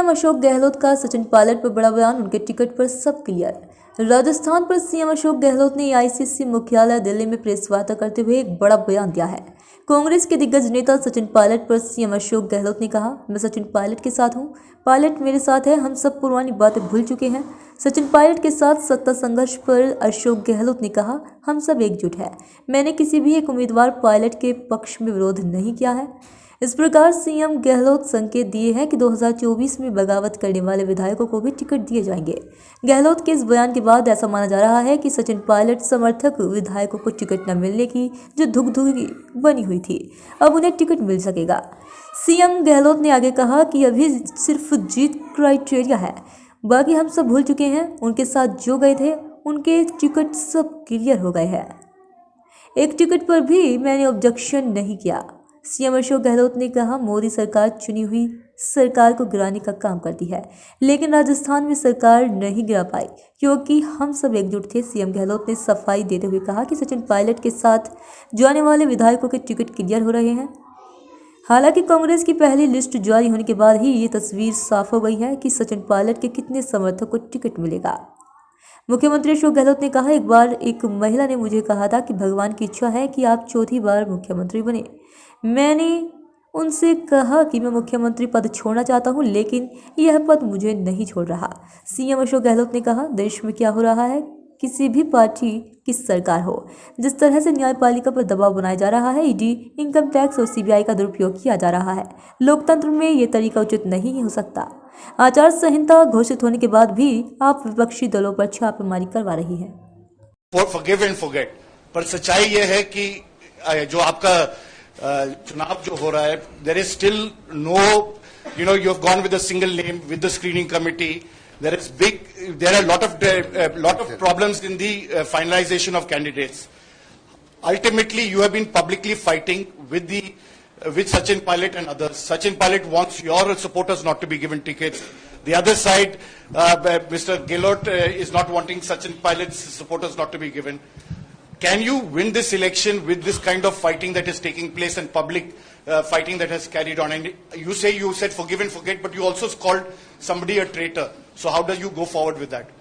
CM Ashok Gehlot का सचिन पायलट पर बड़ा बयान, उनके टिकट पर सब क्लियर। राजस्थान पर सीएम अशोक गहलोत ने एआईसीसी मुख्यालय दिल्ली में प्रेस वार्ता करते हुए एक बड़ा बयान दिया है। कांग्रेस के दिग्गज नेता सचिन पायलट पर सीएम अशोक गहलोत ने कहा, मैं सचिन पायलट के साथ हूं, पायलट मेरे साथ है, हम सब पुरानी बातें भूल चुके हैं। सचिन पायलट के साथ सत्ता संघर्ष पर अशोक गहलोत ने कहा, हम सब एकजुट हैं। मैंने किसी भी एक उम्मीदवार पायलट के पक्ष में विरोध नहीं किया है। इस प्रकार सीएम गहलोत संकेत दिए हैं कि 2024 में बगावत करने वाले विधायकों को भी टिकट दिए जाएंगे। गहलोत के इस बयान के बाद ऐसा माना जा रहा है कि सचिन पायलट समर्थक विधायकों को टिकट न मिलने की जो धुगधुगी बनी हुई थी, अब उन्हें टिकट मिल सकेगा। सीएम गहलोत ने आगे कहा कि अभी सिर्फ जीत क्राइटेरिया है, बाकी हम सब भूल चुके हैं। उनके साथ जो गए थे उनके टिकट सब क्लियर हो गए हैं। एक टिकट पर भी मैंने ऑब्जेक्शन नहीं किया। सीएम अशोक गहलोत ने कहा, मोदी सरकार चुनी हुई सरकार को गिराने का काम करती है, लेकिन राजस्थान में सरकार नहीं गिरा पाई क्योंकि हम सब एकजुट थे। सीएम गहलोत ने सफाई देते हुए कहा कि सचिन पायलट के साथ जाने वाले विधायकों के टिकट क्लियर हो रहे हैं। हालांकि कांग्रेस की पहली लिस्ट जारी होने के बाद ही ये तस्वीर साफ हो गई है कि सचिन पायलट के कितने समर्थकों को टिकट मिलेगा। मुख्यमंत्री अशोक गहलोत ने कहा, एक बार एक महिला ने मुझे कहा था कि भगवान की इच्छा है कि आप चौथी बार मुख्यमंत्री बने। मैंने उनसे कहा कि मैं मुख्यमंत्री पद छोड़ना चाहता हूं, लेकिन यह पद मुझे नहीं छोड़ रहा। सीएम अशोक गहलोत ने कहा, देश में क्या हो रहा है, किसी भी पार्टी की सरकार हो, जिस तरह से न्यायपालिका पर दबाव बनाया जा रहा है, ईडी, इनकम टैक्स और सीबीआई का दुरुपयोग किया जा रहा है, लोकतंत्र में ये तरीका उचित नहीं हो सकता। आचार संहिता घोषित होने के बाद भी आप विपक्षी दलों पर छापेमारी करवा रही है। फॉरगिव एंड फॉरगेट, पर सच्चाई ये है कि जो आपका चुनाव जो हो रहा है, there is still no, you have gone with a single name with the screening committee. There are lot of problems in the finalization of candidates. Ultimately, you have been publicly fighting with Sachin Pilot and others. Sachin Pilot wants your supporters not to be given tickets. The other side, Mr. Gehlot is not wanting Sachin Pilot's supporters not to be given. Can you win this election with this kind of fighting that is taking place and public fighting that has carried on? And you said forgive and forget, but you also called somebody a traitor. So how do you go forward with that?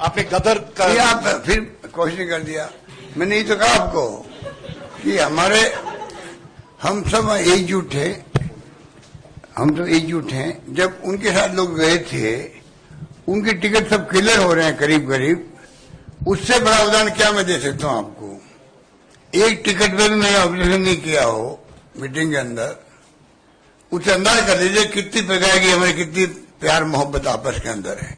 आपने गदर आप फिर question कर दिया। मैंने ये तो कहा आपको कि हम सब एकजुट थे, हम सब एकजुट हैं। जब उनके साथ लोग गए थे, उनके टिकट सब क्लियर हो रहे हैं करीब करीब। उससे बड़ा उदाहरण क्या मैं दे सकता हूं आपको? एक टिकट पर भी मैंने ऑब्जेक्शन नहीं किया हो मीटिंग के अंदर। उससे अंदाजा कर लीजिए कितनी प्रकार की हमारी कितनी प्यार मोहब्बत आपस के अंदर है।